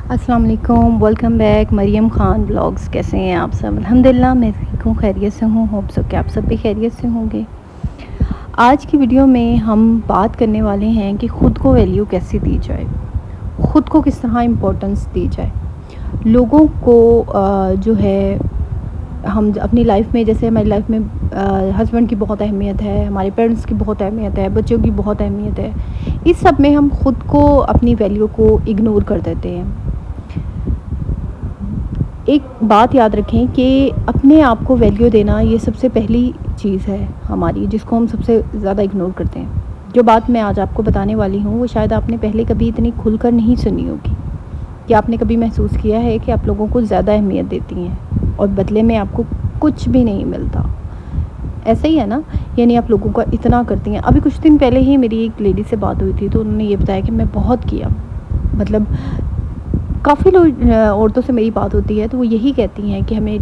अस्सलाम वालेकुम, welcome back Mariam Khan blogs. कैसे हैं आप सब? अल्हम्दुलिल्लाह मैं ठीक हूँ, खैरियत से हूँ। होप सो कि आप सब भी खैरियत से होंगे। आज की वीडियो में हम बात करने वाले हैं कि ख़ुद को वैल्यू कैसे दी जाए, ख़ुद को किस तरह इम्पोर्टेंस दी जाए। लोगों को जो है हम अपनी लाइफ में, जैसे हमारी लाइफ में हस्बैंड की बहुत अहमियत है, हमारे पेरेंट्स की बहुत अहमियत है, बच्चों की बहुत अहमियत है। इस सब में हम ख़ुद को, अपनी वैल्यू को इग्नोर कर देते हैं। एक बात याद रखें कि अपने आप को वैल्यू देना ये सबसे पहली चीज़ है हमारी, जिसको हम सबसे ज़्यादा इग्नोर करते हैं। जो बात मैं आज आपको बताने वाली हूँ वो शायद आपने पहले कभी इतनी खुलकर नहीं सुनी होगी, कि आपने कभी महसूस किया है कि आप लोगों को ज़्यादा अहमियत देती हैं और बदले में आपको कुछ भी नहीं मिलता। ऐसा ही है ना? यानी आप लोगों का इतना करती हैं। अभी कुछ दिन पहले ही मेरी एक लेडी से बात हुई थी, तो उन्होंने ये बताया कि मैं बहुत किया, मतलब काफ़ी लोग औरतों से मेरी बात होती है तो वो यही कहती हैं कि हमें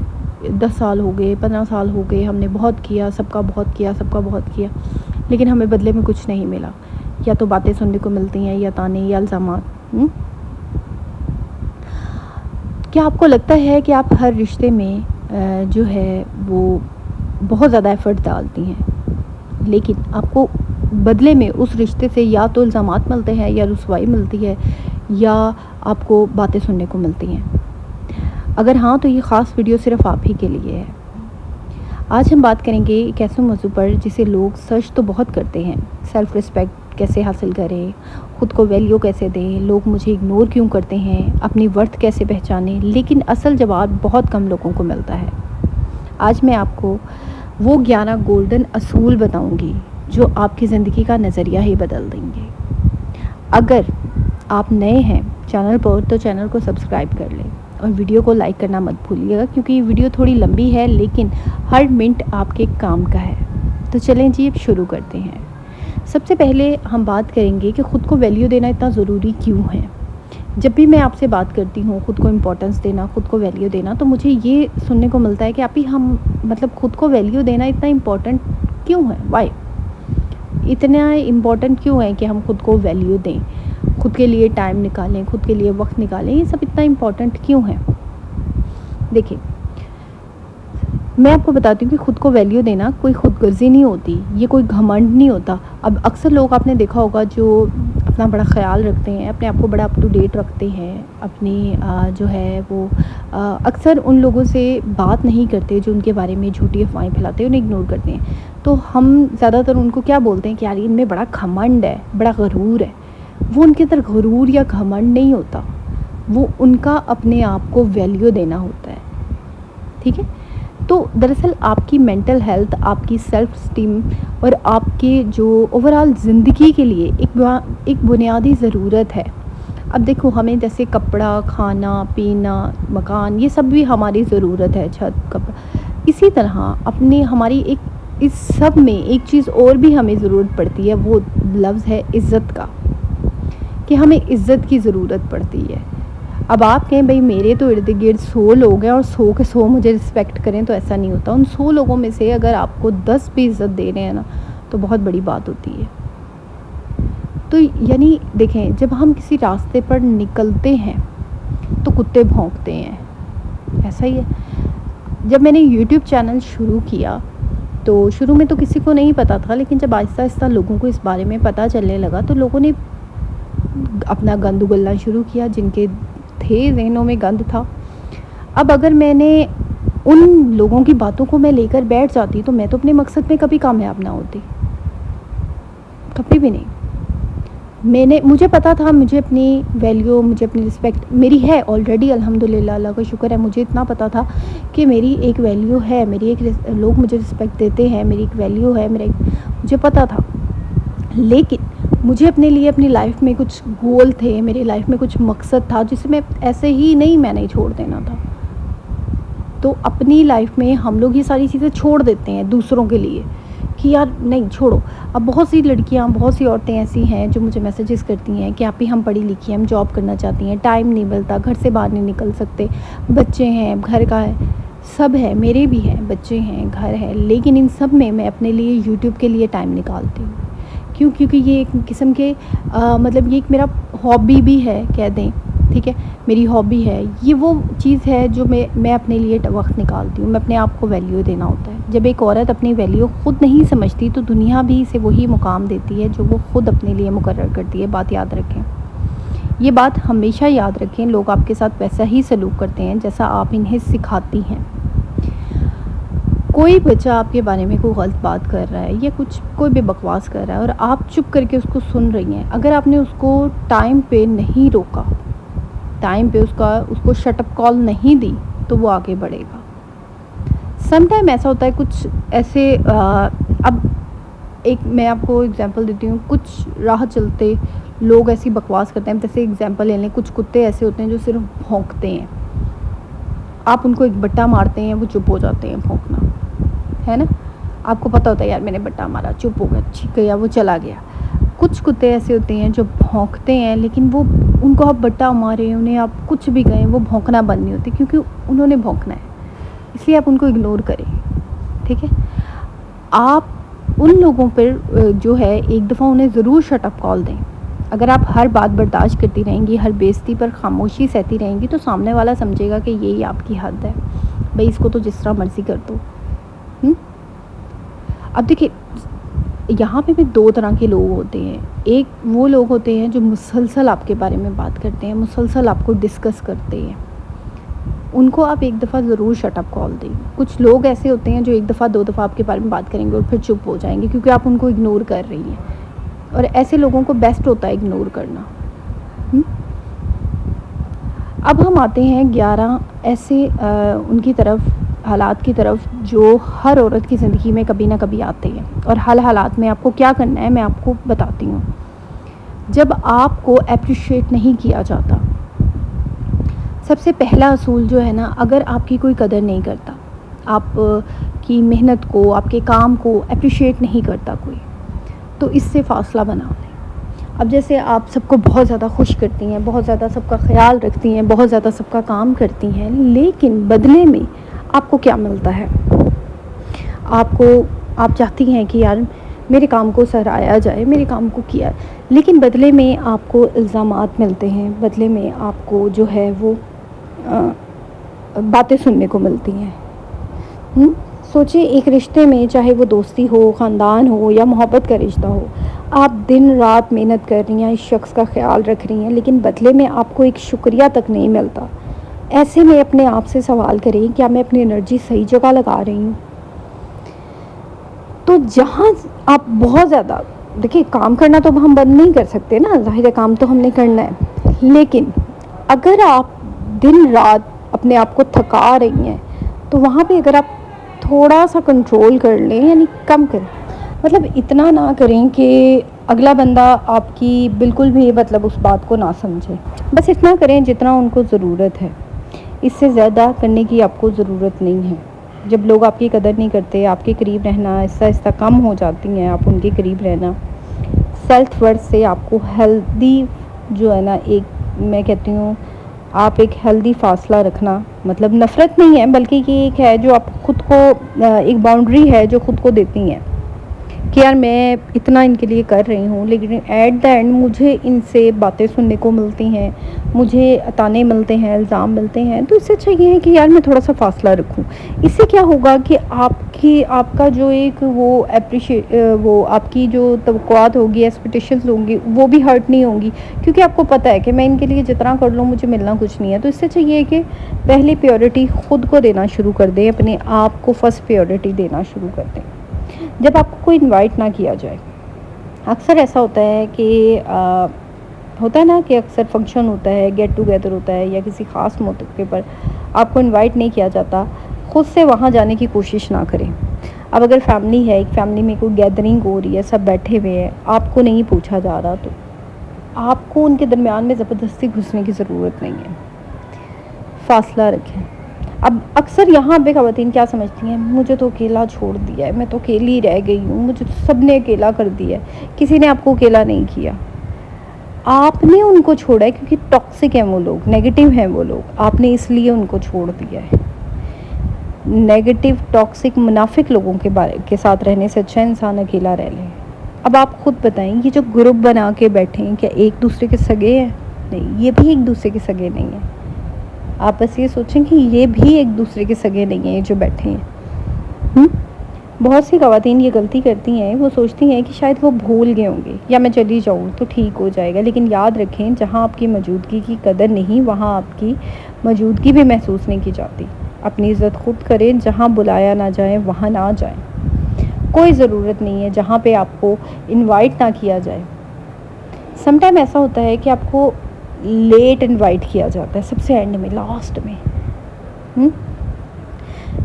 10 साल हो गए, 15 साल हो गए, हमने बहुत किया, सबका बहुत किया, सबका बहुत किया, लेकिन हमें बदले में कुछ नहीं मिला। या तो बातें सुनने को मिलती हैं, या ताने, या इल्ज़ामात। क्या आपको लगता है कि आप हर रिश्ते में जो है वो बहुत ज़्यादा एफ़र्ट डालती हैं, लेकिन आपको बदले में उस रिश्ते से या तो इल्ज़ामात मिलते हैं, या रुसवाई मिलती है, या आपको बातें सुनने को मिलती हैं? अगर हाँ, तो ये ख़ास वीडियो सिर्फ़ आप ही के लिए है। आज हम बात करेंगे एक ऐसे मौजू पर जिसे लोग सर्च तो बहुत करते हैं। सेल्फ़ रिस्पेक्ट कैसे हासिल करें, ख़ुद को वैल्यू कैसे दें, लोग मुझे इग्नोर क्यों करते हैं, अपनी वर्थ कैसे पहचानें, लेकिन असल जवाब बहुत कम लोगों को मिलता है। आज मैं आपको वो 11 गोल्डन असूल बताऊंगी जो आपकी ज़िंदगी का नज़रिया ही बदल देंगे। अगर आप नए हैं चैनल पर तो चैनल को सब्सक्राइब कर लें और वीडियो को लाइक करना मत भूलिएगा, क्योंकि ये वीडियो थोड़ी लंबी है लेकिन हर मिनट आपके काम का है। तो चलें जी, अब शुरू करते हैं। सबसे पहले हम बात करेंगे कि ख़ुद को वैल्यू देना इतना ज़रूरी क्यों है। जब भी मैं आपसे बात करती हूँ ख़ुद को इम्पोर्टेंस देना, ख़ुद को वैल्यू देना, तो मुझे ये सुनने को मिलता है कि आप ही हम मतलब ख़ुद को वैल्यू देना इतना इम्पोर्टेंट क्यों है, वाई, इतना इम्पोर्टेंट क्यों है कि हम ख़ुद को वैल्यू दें, ख़ुद के लिए टाइम निकालें, ख़ुद के लिए वक्त निकालें, ये सब इतना इम्पोर्टेंट क्यों है। देखिए, मैं आपको बताती हूँ कि ख़ुद को वैल्यू देना कोई खुदगर्ज़ी नहीं होती, ये कोई घमंड नहीं होता। अब अक्सर लोग आपने देखा होगा जो अपना बड़ा ख़्याल रखते हैं, अपने आप को बड़ा अप टू डेट रखते हैं, अपनी जो है वो अक्सर उन लोगों से बात नहीं करते जो उनके बारे में झूठी अफवाहें फैलाते हैं, उन्हें इग्नोर करते हैं। तो हम ज़्यादातर उनको क्या बोलते हैं कि यार इनमें बड़ा घमंड है, बड़ा गरूर है। वो उनके अंदर गरूर या घमंड नहीं होता, वो उनका अपने आप को वैल्यू देना होता है। ठीक है? तो दरअसल आपकी मेंटल हेल्थ, आपकी सेल्फ स्टीम और आपके जो ओवरऑल ज़िंदगी के लिए एक बुनियादी ज़रूरत है। अब देखो, हमें जैसे कपड़ा, खाना पीना, मकान, ये सब भी हमारी ज़रूरत है, छत, कपड़ा। इसी तरह अपनी हमारी इस सब में एक चीज़ और भी हमें ज़रूरत पड़ती है, वो लफ्ज़ है इज़्ज़त का, कि हमें इज़्ज़त की ज़रूरत पड़ती है। अब आप कहें भाई मेरे तो इर्द गिर्द 100 लोग हैं और 100 के 100 मुझे रिस्पेक्ट करें, तो ऐसा नहीं होता। उन 100 लोगों में से अगर आपको 10 भी इज़्ज़त दे रहे हैं ना, तो बहुत बड़ी बात होती है। तो यानी देखें, जब हम किसी रास्ते पर निकलते हैं तो कुत्ते भौंकते हैं, ऐसा ही है। जब मैंने यूट्यूब चैनल शुरू किया तो शुरू में तो किसी को नहीं पता था, लेकिन जब आहिस्ता आहिस्ता लोगों को इस बारे में पता चलने लगा तो लोगों ने अपना गंद उगलना शुरू किया, जिनके थे ज़हनों में गंद था। अब अगर मैंने उन लोगों की बातों को मैं लेकर बैठ जाती तो मैं तो अपने मकसद में कभी कामयाब ना होती, कभी भी नहीं। मुझे पता था, मुझे अपनी वैल्यू, मुझे अपनी रिस्पेक्ट मेरी है ऑलरेडी, अल्हम्दुलिल्लाह, अल्लाह का शुक्र है। मुझे इतना पता था कि मेरी एक वैल्यू है, मेरी एक लोग मुझे रिस्पेक्ट देते हैं, मेरी एक वैल्यू है, मुझे पता था। लेकिन मुझे अपने लिए अपनी लाइफ में कुछ गोल थे, मेरी लाइफ में कुछ मकसद था जिसे मैं ऐसे ही नहीं छोड़ देना था। तो अपनी लाइफ में हम लोग ये सारी चीज़ें छोड़ देते हैं दूसरों के लिए, कि यार नहीं छोड़ो। अब बहुत सी लड़कियां, बहुत सी औरतें ऐसी हैं जो मुझे मैसेजेस करती हैं कि आप ही हम पढ़ी लिखी हैं, हम जॉब करना चाहती हैं, टाइम नहीं मिलता, घर से बाहर नहीं निकल सकते, बच्चे हैं, घर का है, सब है, मेरे भी हैं, बच्चे हैं, घर है, लेकिन इन सब में मैं अपने लिए यूट्यूब के लिए टाइम निकालती हूँ। क्यों? क्योंकि ये एक किस्म के मतलब ये एक मेरा हॉबी भी है, कह दें, ठीक है, मेरी हॉबी है, ये वो चीज़ है जो मैं अपने लिए वक्त निकालती हूँ। मैं अपने आप को वैल्यू देना होता है। जब एक औरत अपनी वैल्यू ख़ुद नहीं समझती तो दुनिया भी इसे वही मुकाम देती है जो वो ख़ुद अपने लिए मुकर्रर करती है। बात याद रखें, ये बात हमेशा याद रखें। लोग आपके साथ वैसा ही सलूक करते हैं जैसा आप इन्हें सिखाती हैं। कोई बच्चा आपके बारे में कोई गलत बात कर रहा है या कोई भी बकवास कर रहा है और आप चुप करके उसको सुन रही हैं, अगर आपने उसको टाइम पे नहीं रोका, टाइम पे उसको शटअप कॉल नहीं दी, तो वो आगे बढ़ेगा। सम टाइम ऐसा होता है, कुछ ऐसे अब एक मैं आपको एग्जांपल देती हूँ। कुछ राह चलते लोग ऐसी बकवास करते हैं। जैसे एग्जांपल ले लें, कुछ कुत्ते ऐसे होते हैं जो सिर्फ भौंकते हैं। आप उनको एक बट्टा मारते हैं, वो चुप हो जाते हैं, भौंकना है ना। आपको पता होता है यार मैंने बट्टा मारा, चुप हो गया, ठीक गया, वो चला गया। कुछ कुत्ते ऐसे होते हैं जो भौंकते हैं, लेकिन वो उनको आप बट्टा मारें, उन्हें आप कुछ भी कहें, वो भौंकना बंद नहीं होती, क्योंकि उन्होंने भौंकना है, इसलिए आप उनको इग्नोर करें। ठीक है, आप उन लोगों पर जो है एक दफ़ा उन्हें ज़रूर शटअप कॉल दें। अगर आप हर बात बर्दाश्त करती रहेंगी, हर बेइज्जती पर खामोशी सहती रहेंगी, तो सामने वाला समझेगा कि यही आपकी हद है, भाई इसको तो जिस तरह मर्ज़ी कर दो। अब देखिए, यहाँ पे भी दो तरह के लोग होते हैं। एक वो लोग होते हैं जो मुसलसल आपके बारे में बात करते हैं, मुसलसल आपको डिस्कस करते हैं, उनको आप एक दफ़ा ज़रूर शटअप कॉल दें। कुछ लोग ऐसे होते हैं जो एक दफ़ा दो दफ़ा आपके बारे में बात करेंगे और फिर चुप हो जाएंगे, क्योंकि आप उनको इग्नोर कर रही हैं, और ऐसे लोगों को बेस्ट होता है इग्नोर करना। अब हम आते हैं 11 ऐसे उनकी तरफ, हालात की तरफ, जो हर औरत की ज़िंदगी में कभी ना कभी आते हैं, और हर हालात में आपको क्या करना है मैं आपको बताती हूँ। जब आपको अप्रिशिएट नहीं किया जाता, सबसे पहला असूल जो है ना, अगर आपकी कोई कदर नहीं करता, आप की मेहनत को, आपके काम को अप्रिशिएट नहीं करता कोई, तो इससे फ़ासला बना लें। अब जैसे आप सबको बहुत ज़्यादा खुश करती हैं, बहुत ज़्यादा सबका ख्याल रखती हैं, बहुत ज़्यादा सबका काम करती हैं, लेकिन बदले में आपको क्या मिलता है? आप चाहती हैं कि यार मेरे काम को सराहा जाए, मेरे काम को किया, लेकिन बदले में आपको इल्ज़ामात मिलते हैं, बदले में आपको जो है वो बातें सुनने को मिलती हैं। सोचिए, एक रिश्ते में, चाहे वो दोस्ती हो, ख़ानदान हो या मोहब्बत का रिश्ता हो, आप दिन रात मेहनत कर रही हैं, इस शख्स का ख्याल रख रही हैं, लेकिन बदले में आपको एक शुक्रिया तक नहीं मिलता। ऐसे में अपने आप से सवाल करें, क्या मैं अपनी एनर्जी सही जगह लगा रही हूँ? तो जहाँ आप बहुत ज़्यादा, देखिए काम करना तो हम बंद नहीं कर सकते ना, ज़ाहिर है काम तो हमने करना है, लेकिन अगर आप दिन रात अपने आप को थका रही हैं, तो वहाँ पे अगर आप थोड़ा सा कंट्रोल कर लें, यानी कम करें, मतलब इतना ना करें कि अगला बंदा आपकी बिल्कुल भी मतलब उस बात को ना समझे, बस इतना करें जितना उनको ज़रूरत है, इससे ज़्यादा करने की आपको ज़रूरत नहीं है। जब लोग आपकी कदर नहीं करते, आपके करीब रहना आहिस्ता आहिस्ता कम हो जाती हैं, आप उनके करीब रहना, सेल्फ वर्थ से आपको हेल्दी जो है ना, एक मैं कहती हूँ आप एक हेल्दी फ़ासला रखना, मतलब नफ़रत नहीं है, बल्कि ये एक है जो आप ख़ुद को, एक बाउंड्री है जो ख़ुद को देती हैं कि यार मैं इतना इनके लिए कर रही हूँ, लेकिन एट द एंड मुझे इनसे बातें सुनने को मिलती हैं, मुझे ताने मिलते हैं, इल्ज़ाम मिलते हैं, तो इससे अच्छा ये है कि यार मैं थोड़ा सा फ़ासला रखूँ। इससे क्या होगा कि आपका जो एक वो आपकी जो तवक्कुआत होगी, एक्सपेक्टेशंस होंगी, वो भी हर्ट नहीं होंगी, क्योंकि आपको पता है कि मैं इनके लिए जितना कर लूँ मुझे मिलना कुछ नहीं है। तो इससे अच्छा ये है कि पहली प्रायोरिटी ख़ुद को देना शुरू कर दें, अपने आप को फर्स्ट प्रायोरिटी देना शुरू कर दें। जब आपको कोई इनवाइट ना किया जाए, अक्सर ऐसा होता है कि होता है ना कि अक्सर फंक्शन होता है, गेट टुगेदर होता है, या किसी ख़ास मौके पर आपको इनवाइट नहीं किया जाता, ख़ुद से वहाँ जाने की कोशिश ना करें। अब अगर फैमिली है, एक फैमिली में कोई गैदरिंग हो रही है, सब बैठे हुए हैं, आपको नहीं पूछा जा रहा, तो आपको उनके दरमियान में ज़बरदस्ती घुसने की ज़रूरत नहीं है, फ़ासला रखें। अब अक्सर यहाँ पे ख़वातीन क्या समझती हैं, मुझे तो अकेला छोड़ दिया है, मैं तो अकेली रह गई हूँ, मुझे तो सब ने अकेला कर दिया है। किसी ने आपको अकेला नहीं किया, आपने उनको छोड़ा है, क्योंकि टॉक्सिक हैं वो लोग, नेगेटिव हैं वो लोग, आपने इसलिए उनको छोड़ दिया है। नेगेटिव, टॉक्सिक, मुनाफिक लोगों के साथ रहने से अच्छा इंसान अकेला रह ले। अब आप खुद बताएं, ये जो ग्रुप बना के बैठे हैं, क्या एक दूसरे के सगे हैं? नहीं, ये भी एक दूसरे के सगे नहीं है। आप बस ये सोचें कि ये भी एक दूसरे के सगे नहीं है, ये जो बैठे हैं। बहुत सी ख़वातीन ये गलती करती हैं, वो सोचती हैं कि शायद वो भूल गए होंगे या मैं चली जाऊँ तो ठीक हो जाएगा। लेकिन याद रखें, जहाँ आपकी मौजूदगी की कदर नहीं, वहाँ आपकी मौजूदगी भी महसूस नहीं की जाती। अपनी इज़्ज़त खुद करें, जहाँ बुलाया ना जाए वहाँ ना जाएं। कोई ज़रूरत नहीं है जहाँ पे आपको इनवाइट ना किया जाए। समटाइम ऐसा होता है कि आपको लेट इनवाइट किया जाता है, सबसे एंड में, लास्ट में।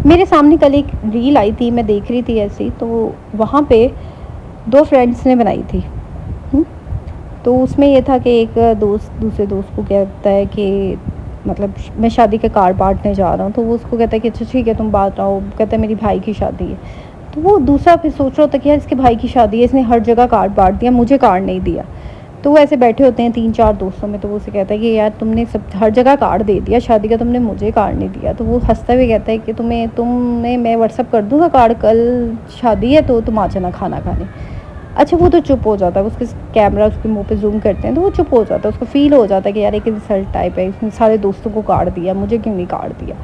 मेरे सामने कल एक रील आई थी, मैं देख रही थी ऐसी, तो वहाँ पे 2 फ्रेंड्स ने बनाई थी। तो उसमें ये था कि एक दोस्त दूसरे दोस्त को कहता है कि मतलब मैं शादी के कार्ड बांटने जा रहा हूँ, तो वो उसको कहता है कि अच्छा ठीक है तुम बांट आओ। कहता है मेरी भाई की शादी है। तो वो दूसरा फिर सोच रहा होता कि यार इसके भाई की शादी है, इसने हर जगह कार्ड बांट दिया, मुझे कार्ड नहीं दिया। तो वो ऐसे बैठे होते हैं 3-4 दोस्तों में, तो वो उसे कहता है कि यार तुमने सब हर जगह कार्ड दे दिया शादी का, तुमने मुझे कार्ड नहीं दिया। तो वो हंसता हुए कहता है कि तुम्हें मैं व्हाट्सअप कर दूँगा कार्ड, कल शादी है तो तुम आ जाना खाना खाने। अच्छा वो तो चुप हो जाता है, उसके कैमरा उसके मुंह पे जूम करते हैं तो वो चुप हो जाता है। उसको फील हो जाता है कि यार एक इंसल्ट टाइप है, इसने सारे दोस्तों को कार्ड दिया, मुझे क्यों नहीं कार्ड दिया।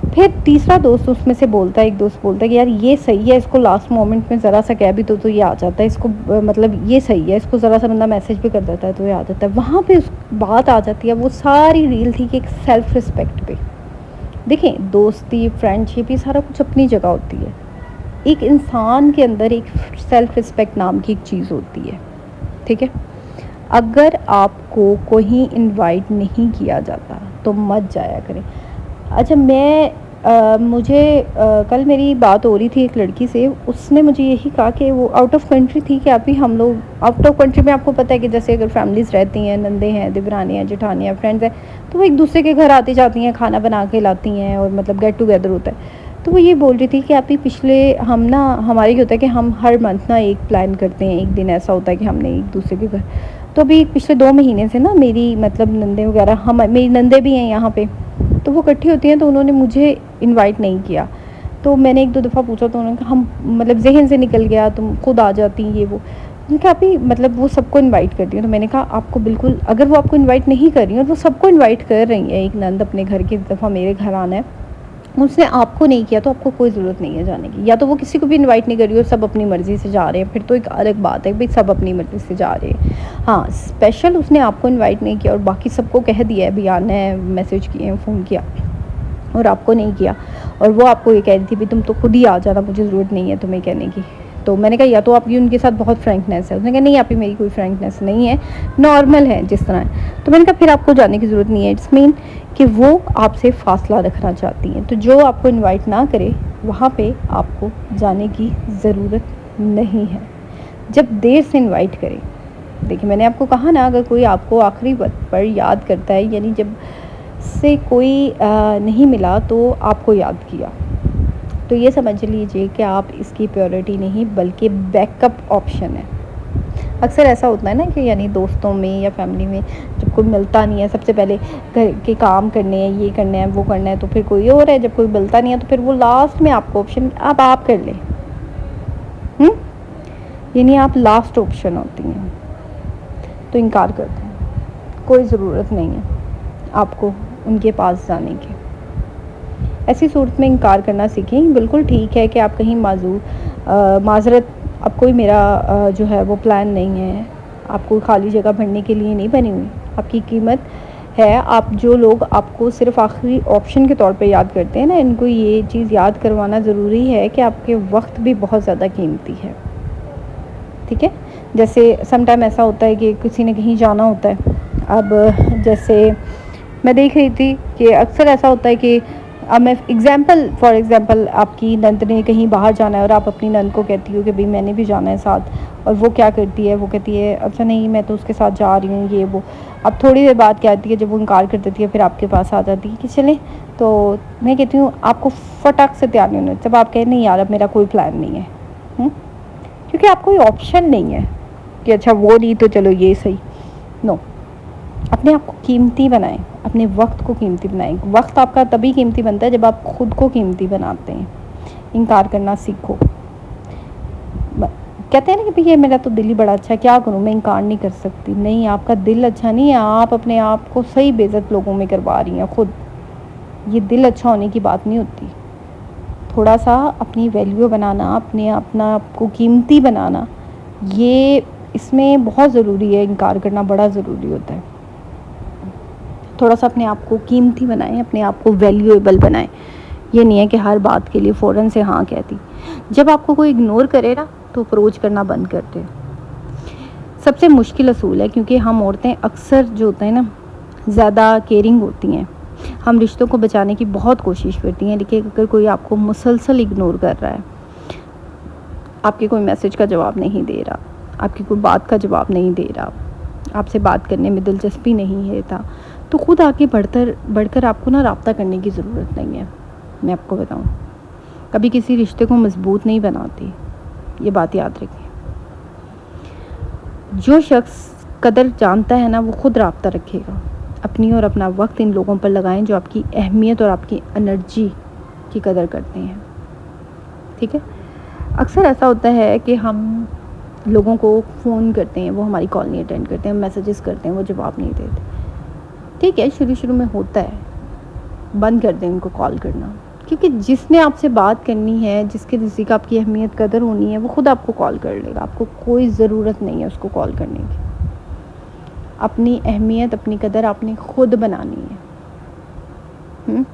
फिर तीसरा दोस्त उसमें से बोलता है, एक दोस्त बोलता है कि यार ये सही है, इसको लास्ट मोमेंट में ज़रा सा कह भी तो ये आ जाता है, इसको मतलब ये सही है, इसको ज़रा सा बंदा मैसेज भी कर देता है तो ये आ जाता है। वहाँ पे उस बात आ जाती है। वो सारी रील थी कि एक सेल्फ़ रिस्पेक्ट पे। देखें, दोस्ती, फ्रेंडशिप, ये सारा कुछ अपनी जगह होती है। एक इंसान के अंदर एक सेल्फ़ रिस्पेक्ट नाम की एक चीज़ होती है, ठीक है। अगर आपको कोई इनवाइट नहीं किया जाता तो मत जाया करें। अच्छा मुझे कल मेरी बात हो रही थी एक लड़की से, उसने मुझे यही कहा कि वो आउट ऑफ कंट्री थी कि अभी हम लोग आउट ऑफ कंट्री में, आपको पता है कि जैसे अगर फैमिलीज़ रहती हैं, नंदे हैं, दिबरानी हैं, जेठानियाँ, फ्रेंड्स हैं, तो वो एक दूसरे के घर आती जाती हैं, खाना बना के लाती हैं और मतलब गेट टुगेदर होता है। तो वो ये बोल रही थी कि अभी पिछले हम ना हमारे क्या होता है कि हम हर मंथ ना एक प्लान करते हैं, एक दिन ऐसा होता है कि हमने एक दूसरे के घर, तो अभी पिछले 2 महीने से ना मेरी मतलब नंदे वगैरह, हम मेरी नंदे भी हैं यहाँ पे, तो वो इकट्ठी होती हैं, तो उन्होंने मुझे इनवाइट नहीं किया। तो मैंने 1-2 दफ़ा पूछा तो उन्होंने कहा हम मतलब ज़हन से निकल गया, तुम खुद आ जाती ये वो। मैंने कहा अभी मतलब वो सबको इनवाइट करती हैं, तो मैंने कहा आपको बिल्कुल, अगर वो आपको इनवाइट नहीं कर रही हैं और वो सबको इनवाइट कर रही हैं, एक नंद अपने घर की, इस दफ़ा मेरे घर आना है, उसने आपको नहीं किया तो आपको कोई ज़रूरत नहीं है जाने की। या तो वो किसी को भी इनवाइट नहीं कर रही और सब अपनी मर्ज़ी से जा रहे हैं, फिर तो एक अलग बात है भाई, सब अपनी मर्ज़ी से जा रहे हैं। हाँ, स्पेशल उसने आपको इनवाइट नहीं किया और बाकी सबको कह दिया है, भी आना है, मैसेज किए हैं, फ़ोन किया, और आपको नहीं किया, और वो आपको ये कह रही थी भी तुम तो खुद ही आ जाना, मुझे ज़रूरत नहीं है तुम्हें कहने की। तो मैंने कहा या तो आपकी उनके साथ बहुत फ्रैंकनेस है। उसने कहा नहीं आपकी मेरी कोई फ्रैंकनेस नहीं है, नॉर्मल है जिस तरह है। तो मैंने कहा फिर आपको जाने की ज़रूरत नहीं है। इट्स मीन कि वो आपसे फ़ासला रखना चाहती हैं। तो जो आपको इनवाइट ना करे वहाँ पे आपको जाने की ज़रूरत नहीं है। जब देर से इनवाइट करें, देखिए मैंने आपको कहा ना, अगर कोई आपको आखिरी वक्त पर याद करता है, यानी जब से कोई नहीं मिला तो आपको याद किया, तो ये समझ लीजिए कि आप इसकी प्रायोरिटी नहीं बल्कि बैकअप ऑप्शन है। अक्सर ऐसा होता है ना कि यानी दोस्तों में या फैमिली में जब कोई मिलता नहीं है, सबसे पहले घर के काम करने हैं, ये करना है, वो करना है, तो फिर कोई और है, जब कोई मिलता नहीं है तो फिर वो लास्ट में आपको ऑप्शन आप कर लें, यानी आप लास्ट ऑप्शन होती हैं, तो इनकार करते हैं। कोई ज़रूरत नहीं है आपको उनके पास जाने की। ऐसी सूरत में इनकार करना सीखें। बिल्कुल ठीक है कि आप कहीं माजरत, अब कोई मेरा जो है वो प्लान नहीं है, आपको खाली जगह भरने के लिए नहीं बनी हुई, आपकी कीमत है। आप जो लोग आपको सिर्फ आखिरी ऑप्शन के तौर पे याद करते हैं ना, इनको ये चीज़ याद करवाना ज़रूरी है कि आपके वक्त भी बहुत ज़्यादा कीमती है, ठीक है। जैसे समटाइम ऐसा होता है कि किसी ने कहीं जाना होता है, अब जैसे मैं देख रही थी कि अक्सर ऐसा होता है कि अब मैं फॉर एग्ज़ाम्पल आपकी नंद ने कहीं बाहर जाना है और आप अपनी नंद को कहती हो कि भाई मैंने भी जाना है साथ, और वो क्या करती है, वो कहती है अच्छा नहीं मैं तो उसके साथ जा रही हूँ, ये वो। अब थोड़ी देर बाद कहती है, जब वो इनकार कर देती है, फिर आपके पास आ जाती है कि चलें, तो मैं कहती हूँ आपको फटाक से तैयार नहीं होना। जब आप कहें नहीं यार अब मेरा कोई प्लान नहीं है, क्योंकि आपको कोई ऑप्शन नहीं है कि अच्छा वो नहीं तो चलो ये सही। नो, अपने आप को कीमती बनाएं, अपने वक्त को कीमती बनाएं। वक्त आपका तभी कीमती बनता है जब आप खुद को कीमती बनाते हैं। इनकार करना सीखो। कहते हैं ना कि भैया मेरा तो दिल ही बड़ा अच्छा है, क्या करूँ, मैं इनकार नहीं कर सकती। नहीं, आपका दिल अच्छा नहीं है, आप अपने आप को सही बेइज्जत लोगों में करवा रही हैं खुद। ये दिल अच्छा होने की बात नहीं होती। थोड़ा सा अपनी वैल्यू बनाना, अपना आपको कीमती बनाना, ये इसमें बहुत ज़रूरी है। इनकार करना बड़ा ज़रूरी होता है। थोड़ा सा अपने आप को कीमती बनाएं, अपने आप को वैल्यूएबल बनाएं। ये नहीं है कि हर बात के लिए फ़ौरन से हाँ कहती। जब आपको कोई इग्नोर करे ना तो अप्रोच करना बंद कर दें। सबसे मुश्किल असूल है, क्योंकि हम औरतें अक्सर जो होता है ना ज़्यादा केयरिंग होती हैं। हम रिश्तों को बचाने की बहुत कोशिश करती हैं, लेकिन अगर कोई आपको मुसलसल इग्नोर कर रहा है, आपके कोई मैसेज का जवाब नहीं दे रहा, आपकी कोई बात का जवाब नहीं दे रहा, आपसे बात करने में दिलचस्पी नहीं है था, तो खुद आगे बढ़कर आपको ना राब्ता करने की ज़रूरत नहीं है। मैं आपको बताऊं, कभी किसी रिश्ते को मजबूत नहीं बनाती, ये बात याद रखिए। जो शख्स कदर जानता है ना, वो खुद राब्ता रखेगा। अपनी और अपना वक्त इन लोगों पर लगाएं जो आपकी अहमियत और आपकी एनर्जी की कदर करते हैं, ठीक है। अक्सर ऐसा होता है कि हम लोगों को फ़ोन करते हैं, वो हमारी कॉल नहीं अटेंड करते हैं, मैसेजेस करते हैं, वो जवाब नहीं देते। ठीक है, शुरू में होता है, बंद कर दें उनको कॉल करना, क्योंकि जिसने आपसे बात करनी है, जिसके किसी का आपकी अहमियत कदर होनी है, वो खुद आपको कॉल कर लेगा। आपको कोई ज़रूरत नहीं है उसको कॉल करने की। अपनी अहमियत, अपनी कदर आपने खुद बनानी है।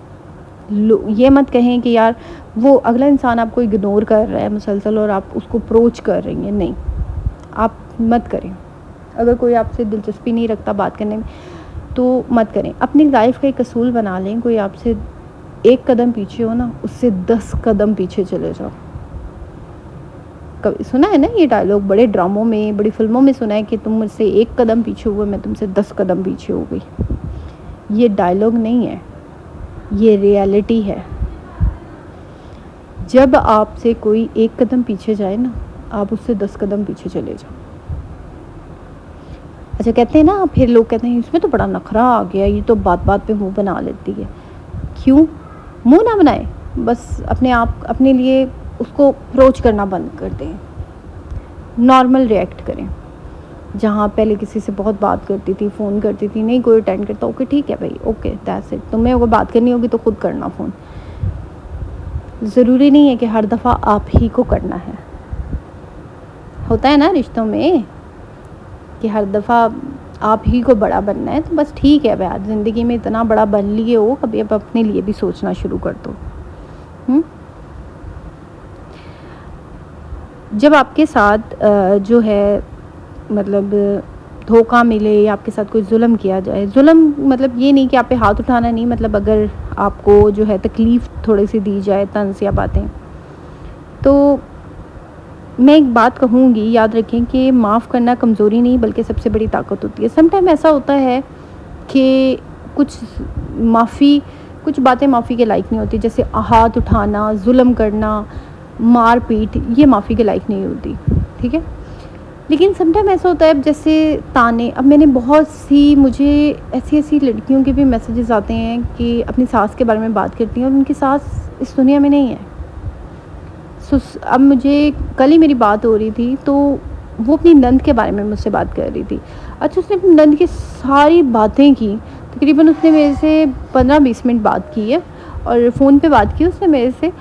ये मत कहें कि यार वो अगला इंसान आपको इग्नोर कर रहा है मुसलसल और आप उसको अप्रोच कर रही हैं। नहीं, आप मत करें। अगर कोई आपसे दिलचस्पी नहीं रखता बात करने में तो मत करें। अपनी लाइफ का एक असूल बना लें, कोई आपसे 1 कदम पीछे हो ना, उससे 10 कदम पीछे चले जाओ। कभी सुना है ना ये डायलॉग, बड़े ड्रामों में, बड़ी फिल्मों में सुना है कि तुम मुझसे 1 कदम पीछे हुए, मैं तुमसे 10 कदम पीछे हो गई। ये डायलॉग नहीं है, ये रियलिटी है। जब आपसे कोई 1 कदम पीछे जाए ना, आप उससे 10 कदम पीछे चले जाओ। अच्छा, कहते हैं ना, फिर लोग कहते हैं इसमें तो बड़ा नखरा आ गया, ये तो बात बात पे मुंह बना लेती है। क्यों मुंह ना बनाए, बस अपने लिए उसको अप्रोच करना बंद कर दें। नॉर्मल रिएक्ट करें। जहाँ पहले किसी से बहुत बात करती थी, फ़ोन करती थी, नहीं कोई अटेंड करता, ओके ठीक है भाई, ओके दैट्स इट। तुम्हें अगर बात करनी होगी तो खुद करना फ़ोन। ज़रूरी नहीं है कि हर दफ़ा आप ही को करना है। होता है ना रिश्तों में कि हर दफ़ा आप ही को बड़ा बनना है, तो बस ठीक है भाई, ज़िंदगी में इतना बड़ा बन लिए हो, कभी अब अपने लिए भी सोचना शुरू कर दो। जब आपके साथ जो है मतलब धोखा मिले या आपके साथ कोई जुल्म किया जाए, जुल्म मतलब ये नहीं कि आप पे हाथ उठाना नहीं, मतलब अगर आपको जो है तकलीफ़ थोड़ी सी दी जाए, तंज़ या बातें, तो मैं एक बात कहूँगी, याद रखें कि माफ़ करना कमज़ोरी नहीं बल्कि सबसे बड़ी ताकत होती है। समटाइम ऐसा होता है कि कुछ बातें माफ़ी के लायक नहीं होती, जैसे हाथ उठाना, जुल्म करना, मार पीट, ये माफ़ी के लायक नहीं होती, ठीक है। लेकिन समटाइम ऐसा होता है, अब जैसे ताने, अब मैंने मुझे ऐसी लड़कियों के भी मैसेजेस आते हैं कि अपनी सास के बारे में बात करती हैं और उनकी सास इस दुनिया में नहीं है। अब मुझे कल ही मेरी बात हो रही थी, तो वो अपनी नंद के बारे में मुझसे बात कर रही थी। अच्छा, उसने अपनी नंद की सारी बातें की, तकरीबन उसने मेरे से 15-20 मिनट बात की है और फ़ोन पे बात की उसने मेरे से।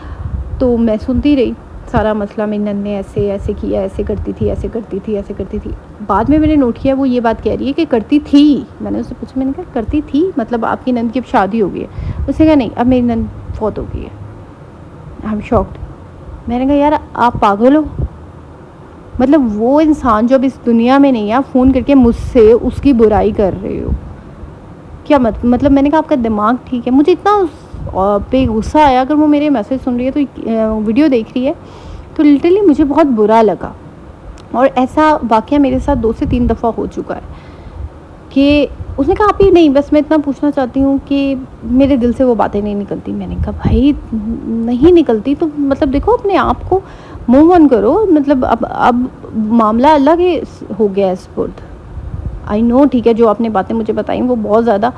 तो मैं सुनती रही सारा मसला, मेरी नंद ने ऐसे ऐसे किया, ऐसे करती थी, ऐसे करती थी, ऐसे करती थी। बाद में मैंने नोट किया वो ये बात कह रही है कि करती थी। मैंने उससे पूछा, मैंने कहा करती थी मतलब आपकी नंद की अब शादी हो गई है? उसने कहा नहीं, अब मेरी नंद फौत हो गई है। I am shocked. मैंने कहा यार आप पागल हो, मतलब वो इंसान जो अब इस दुनिया में नहीं है, आप फ़ोन करके मुझसे उसकी बुराई कर रहे हो, क्या मतलब मैंने कहा आपका दिमाग ठीक है? मुझे इतना पे गुस्सा आया, अगर वो मेरे मैसेज सुन रही है तो वीडियो देख रही है, तो लिटरली मुझे बहुत बुरा लगा। और ऐसा वाक़या मेरे साथ 2 से 3 दफ़ा हो चुका है कि उसने कहा आप ही नहीं, बस मैं इतना पूछना चाहती हूँ कि मेरे दिल से वो बातें नहीं निकलती। मैंने कहा भाई नहीं निकलती तो मतलब देखो अपने आप को मूव ऑन करो, मतलब अब मामला अलग है, हो गया है स्पुर्द। आई नो, ठीक है, जो आपने बातें मुझे बताई वो बहुत ज़्यादा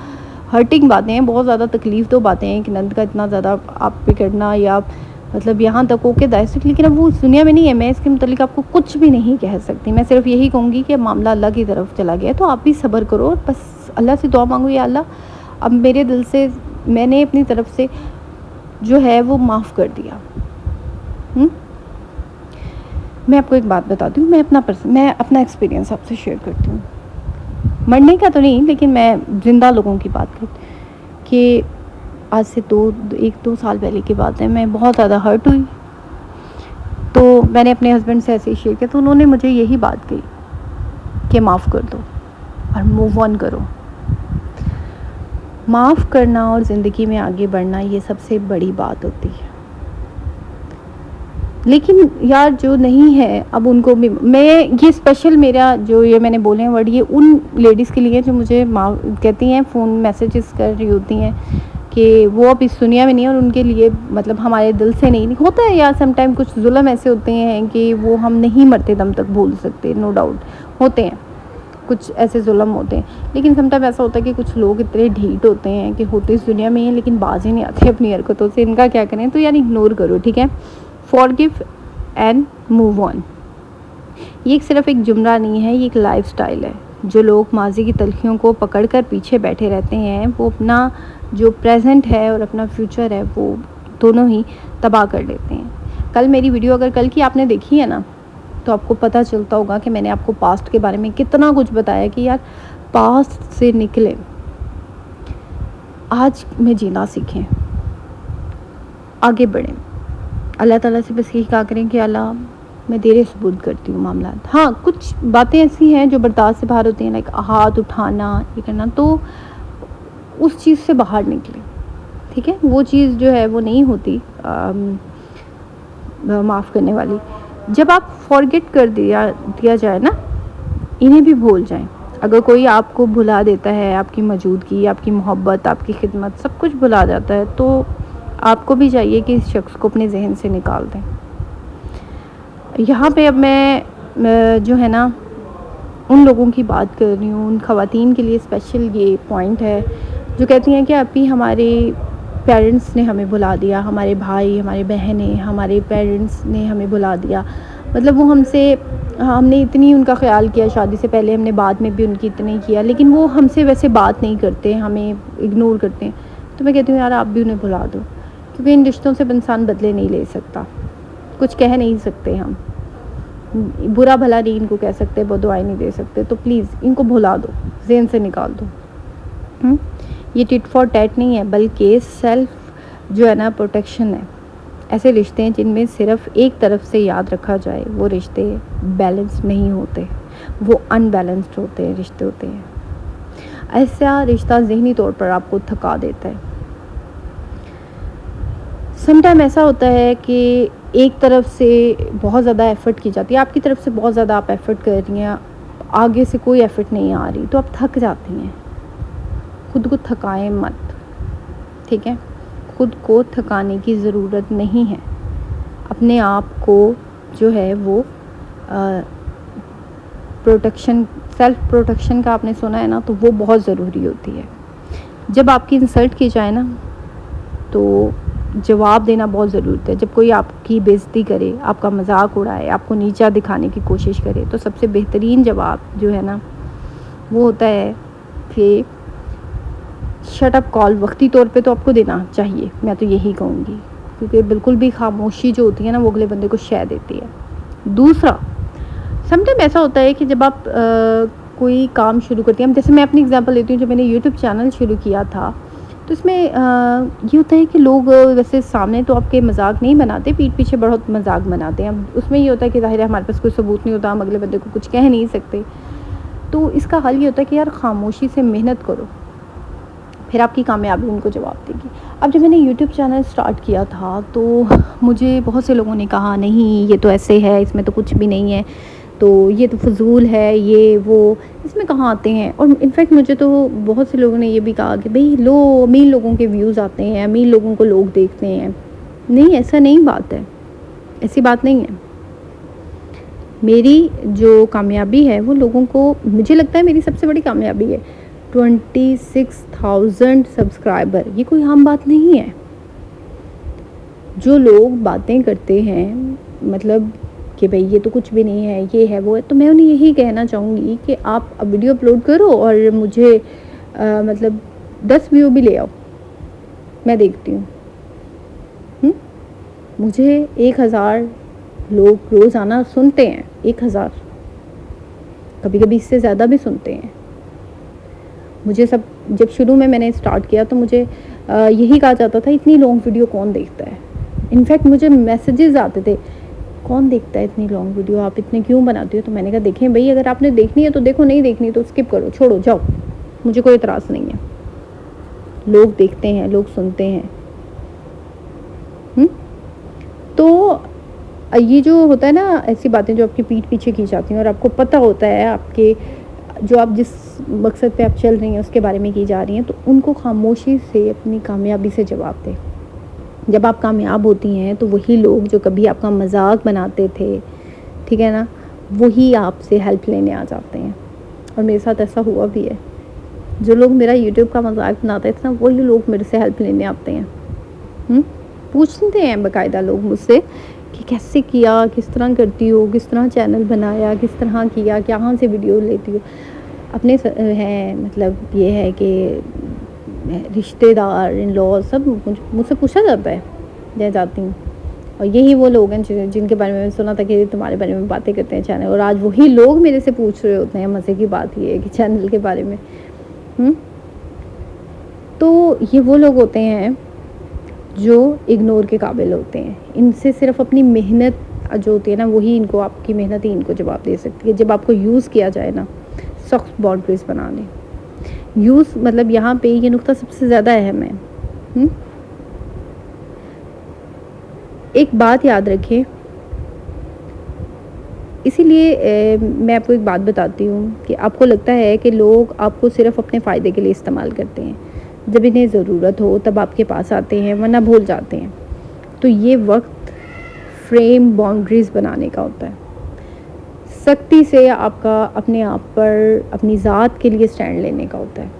हर्टिंग बातें हैं, बहुत ज़्यादा तकलीफ़ दो बातें हैं कि नंद का इतना ज़्यादा आप पे करना या मतलब यहाँ तक ओके दैट्स इट, लेकिन अब वो इस दुनिया में नहीं है। मैं इसके मुतालिक आपको कुछ भी नहीं कह सकती। मैं सिर्फ यही कहूँगी कि मामला अल्लाह की तरफ चला गया, तो आप भी सब्र करो और बस अल्लाह से दुआ मांगो, या अल्लाह अब मेरे दिल से मैंने अपनी तरफ से जो है वो माफ़ कर दिया। मैं आपको एक बात बताती हूँ, मैं अपना एक्सपीरियंस आपसे शेयर करती हूँ। मरने का तो नहीं, लेकिन मैं ज़िंदा लोगों की बात करती कि आज से 1-2 साल पहले की बात है। मैं बहुत ज़्यादा हर्ट हुई, तो मैंने अपने हस्बैंड से ऐसे ही शेयर किया, तो उन्होंने मुझे यही बात कही कि माफ़ कर दो और मूव ऑन करो। माफ़ करना और ज़िंदगी में आगे बढ़ना ये सबसे बड़ी बात होती है। लेकिन यार जो नहीं है, अब उनको भी मैं ये स्पेशल मेरा जो ये मैंने बोले हैं वर्ड, ये उन लेडीज़ के लिए जो मुझे कहती हैं, फ़ोन मैसेजेस कर रही होती हैं कि वो अब इस दुनिया में नहीं है, और उनके लिए मतलब हमारे दिल से नहीं होता है यार। समटाइम कुछ जुल्म ऐसे होते हैं कि वो हम नहीं मरते दम तक भूल सकते, नो डाउट होते हैं, कुछ ऐसे जुल्म होते हैं। लेकिन समटाइम ऐसा होता है कि कुछ लोग इतने ढीठ होते हैं कि होते इस दुनिया में हैं लेकिन बाज ही नहीं आते अपनी हरकतों से। इनका क्या करें, तो यार इग्नोर करो, ठीक है। फॉरगिव एंड मूव ऑन, ये सिर्फ एक जुमला नहीं है, ये एक लाइफस्टाइल है। जो लोग माजी की तलखियों को पकड़कर पीछे बैठे रहते हैं, वो अपना जो प्रेजेंट है और अपना फ्यूचर है वो दोनों ही तबाह कर लेते हैं। कल मेरी वीडियो अगर कल की आपने देखी है ना, तो आपको पता चलता होगा कि मैंने आपको पास्ट के बारे में कितना कुछ बताया कि यार पास्ट से निकले, आज में जीना सीखें, आगे बढ़ें। अल्लाह ताला से बस यही कहा करें कि अल्लाह मैं तेरे सुपुर्द करती हूँ मामला। हाँ, कुछ बातें ऐसी हैं जो बर्दाश्त से बाहर होती हैं, लाइक हाथ उठाना, ये करना, तो उस चीज़ से बाहर निकले, ठीक है। वो चीज़ जो है वो नहीं होती माफ़ करने वाली। जब आप फॉरगेट कर दिया जाए ना, इन्हें भी भूल जाएं। अगर कोई आपको भुला देता है, आपकी मौजूदगी, आपकी मोहब्बत, आपकी खिदमत, सब कुछ भुला जाता है, तो आपको भी चाहिए कि इस शख्स को अपने जहन से निकाल दें। यहाँ पे अब मैं जो है ना उन लोगों की बात कर रही हूँ, उन ख़वातीन के लिए स्पेशल ये पॉइंट है जो कहती हैं कि अभी हमारे पेरेंट्स ने हमें भुला दिया, हमारे भाई, हमारे बहनें, हमारे पेरेंट्स ने हमें भुला दिया। मतलब वो हमने इतनी उनका ख़्याल किया शादी से पहले, हमने बाद में भी उनकी इतनी किया, लेकिन वो हमसे वैसे बात नहीं करते, हमें इग्नोर करते हैं। तो मैं कहती हूँ यार आप भी उन्हें भुला दो, क्योंकि इन रिश्तों से इंसान बदले नहीं ले सकता, कुछ कह नहीं सकते, हम बुरा भला नहीं इनको कह सकते, बददुआएं नहीं दे सकते। तो प्लीज़ इनको भुला दो, ज़हन से निकाल दो। ये टिट फॉर टैट नहीं है, बल्कि सेल्फ जो है ना प्रोटेक्शन है। ऐसे रिश्ते हैं जिनमें सिर्फ एक तरफ से याद रखा जाए, वो रिश्ते बैलेंस नहीं होते, वो अनबैलेंस्ड होते हैं रिश्ते होते हैं। ऐसा रिश्ता ज़हनी तौर पर आपको थका देता है। समटाइम ऐसा होता है कि एक तरफ से बहुत ज़्यादा एफ़र्ट की जाती है, आपकी तरफ से बहुत ज़्यादा आप एफ़र्ट कर रही हैं, आगे से कोई एफ़र्ट नहीं आ रही, तो आप थक जाती हैं। खुद को थकाएं मत, ठीक है। खुद को थकाने की ज़रूरत नहीं है। अपने आप को जो है वो प्रोटेक्शन, सेल्फ़ प्रोटेक्शन का आपने सुना है ना, तो वो बहुत ज़रूरी होती है। जब आपकी इंसल्ट की जाए ना, तो जवाब देना बहुत ज़रूरत है। जब कोई आपकी बेइज्जती करे, आपका मजाक उड़ाए, आपको नीचा दिखाने की कोशिश करे, तो सबसे बेहतरीन जवाब जो है ना वो होता है कि शट अप कॉल वक्ती तौर पे तो आपको देना चाहिए, मैं तो यही कहूँगी, क्योंकि बिल्कुल भी खामोशी जो होती है ना वो अगले बंदे को शह देती है। दूसरा, समटाइम ऐसा होता है कि जब आप कोई काम शुरू करती हैं, जैसे मैं अपनी एग्जांपल लेती हूँ, जब मैंने यूट्यूब चैनल शुरू किया था, तो इसमें ये होता है कि लोग वैसे सामने तो आपके मजाक नहीं बनाते, पीठ पीछे बहुत मजाक बनाते हैं। अब उसमें ये होता है कि ज़ाहिर है हमारे पास कोई सबूत नहीं होता, हम अगले बंदे को कुछ कह नहीं सकते, तो इसका हल ये होता है कि यार खामोशी से मेहनत करो, फिर आपकी कामयाबी उनको जवाब देगी। अब जब मैंने यूट्यूब चैनल स्टार्ट किया था, तो मुझे बहुत से लोगों ने कहा नहीं ये तो ऐसे है, इसमें तो कुछ भी नहीं है, तो ये तो फजूल है, ये वो, इसमें कहाँ आते हैं। और इनफैक्ट मुझे तो बहुत से लोगों ने ये भी कहा कि भाई अमीर लोगों के व्यूज़ आते हैं, अमीर लोगों को लोग देखते हैं। नहीं, ऐसा नहीं बात है, ऐसी बात नहीं है। मेरी जो कामयाबी है वो लोगों को, मुझे लगता है मेरी सबसे बड़ी कामयाबी है 26,000 सब्सक्राइबर। ये कोई आम बात नहीं है, जो लोग बातें करते हैं मतलब कि भाई ये तो कुछ भी नहीं है, ये है, वो है, तो मैं उन्हें यही कहना चाहूँगी कि आप अब वीडियो अपलोड करो और मुझे मतलब 10 व्यू भी ले आओ, मैं देखती हूँ। मुझे 1000 लोग रोज़ाना सुनते हैं, 1000, कभी कभी इससे ज़्यादा भी सुनते हैं। मुझे सब जब शुरू में मैंने स्टार्ट किया तो मुझे यही कहा जाता था इतनी लॉन्ग वीडियो कौन देखता है। इनफैक्ट मुझे मैसेजेस आते थे कौन देखता है इतनी लॉन्ग वीडियो, आप इतने क्यों बनाती हो। तो मैंने कहा देखें भाई, अगर आपने देखनी है तो देखो, नहीं देखनी तो स्किप करो, छोड़ो, जाओ, मुझे कोई एतराज़ नहीं है। लोग देखते हैं, लोग सुनते हैं। तो ये जो होता है ना, ऐसी बातें जो आपकी पीठ पीछे की जाती हैं और आपको पता होता है आपके जो आप जिस मकसद पे आप चल रही हैं उसके बारे में की जा रही हैं, तो उनको खामोशी से अपनी कामयाबी से जवाब दें। जब आप कामयाब होती हैं तो वही लोग जो कभी आपका मजाक बनाते थे, ठीक है ना, वही आपसे हेल्प लेने आ जाते हैं। और मेरे साथ ऐसा हुआ भी है। जो लोग मेरा यूट्यूब का मजाक बनाते थे ना, वही लोग मेरे से हेल्प लेने आते हैं। पूछते हैं बाकायदा लोग मुझसे कि कैसे किया, किस तरह करती हो, किस तरह चैनल बनाया, किस तरह किया, कहाँ से वीडियो लेती हो। अपने हैं मतलब ये है कि रिश्तेदार, इन लॉ सब मुझसे पूछा जाता है जब जाती हूँ। और यही वो लोग हैं जिनके बारे में मैंने सुना था कि तुम्हारे बारे में बातें करते हैं चैनल, और आज वही लोग मेरे से पूछ रहे होते हैं। मज़े की बात ये है कि चैनल के बारे में। तो ये वो लोग होते हैं जो इग्नोर के काबिल होते हैं। इनसे सिर्फ अपनी मेहनत जो होती है ना, वही इनको, आपकी मेहनत ही इनको जवाब दे सकती है। जब आपको यूज़ किया जाए ना, सख्त बाउंड्रीज बना लें। यूज़ मतलब यहाँ पे ये नुक्ता सबसे ज़्यादा अहम है। एक बात याद रखें, इसीलिए मैं आपको एक बात बताती हूँ कि आपको लगता है कि लोग आपको सिर्फ अपने फ़ायदे के लिए इस्तेमाल करते हैं। जब इन्हें ज़रूरत हो तब आपके पास आते हैं, वरना भूल जाते हैं। तो ये वक्त फ्रेम बाउंड्रीज़ बनाने का होता है। सख्ती से आपका अपने आप पर, अपनी ज़ात के लिए स्टैंड लेने का होता है।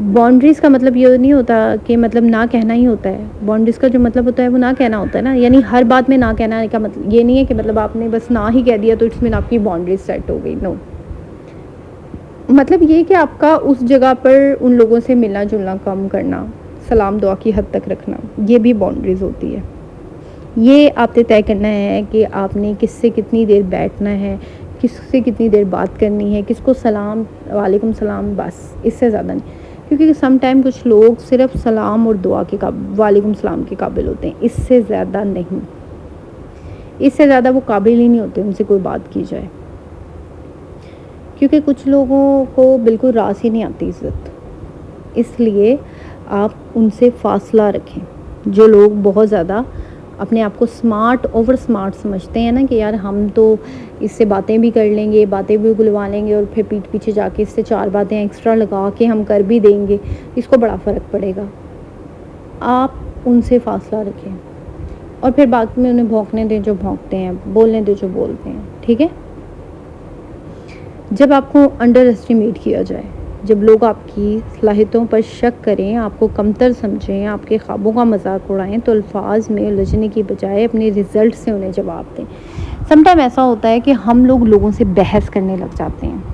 बाउंड्रीज़ का मतलब ये नहीं होता कि मतलब ना कहना ही होता है। बाउंड्रीज़ का जो मतलब होता है वो ना कहना होता है ना, यानी हर बात में ना कहना का मतलब ये नहीं है कि मतलब आपने बस ना ही कह दिया तो इट्स मीन आपकी बाउंड्रीज सेट हो गई। नो, मतलब ये कि आपका उस जगह पर उन लोगों से मिलना जुलना कम करना, सलाम दुआ की हद तक रखना, ये भी बाउंड्रीज़ होती है। ये आपने तय करना है कि आपने किससे कितनी देर बैठना है, किससे कितनी देर बात करनी है, किसको सलाम, वालेकुम सलाम, बस, इससे ज़्यादा नहीं। क्योंकि सम टाइम कुछ लोग सिर्फ सलाम और दुआ के वालेकुम सलाम के काबिल होते हैं, इससे ज़्यादा नहीं। इससे ज़्यादा वो काबिल ही नहीं होते उनसे कोई बात की जाए। क्योंकि कुछ लोगों को बिल्कुल रास ही नहीं आती इज़्ज़त, इसलिए आप उनसे फ़ासला रखें। जो लोग बहुत ज़्यादा अपने आप को स्मार्ट, ओवर स्मार्ट समझते हैं ना कि यार हम तो इससे बातें भी कर लेंगे, बातें भी बुलवा लेंगे और फिर पीठ पीछे जाके इससे 4 बातें एक्स्ट्रा लगा के हम कर भी देंगे, इसको बड़ा फ़र्क पड़ेगा। आप उनसे फ़ासला रखें और फिर बाद में उन्हें भौंकने दें जो भौंकते हैं, बोलने दें जो बोलते हैं, ठीक है। जब आपको अंडर एस्टिमेट किया जाए, जब लोग आपकी सलाहियतों पर शक करें, आपको कमतर समझें, आपके ख्वाबों का मजाक उड़ाएं, तो अल्फाज में उलझने की बजाय अपने रिज़ल्ट से उन्हें जवाब दें। समटाइम ऐसा होता है कि हम लोगों से बहस करने लग जाते हैं।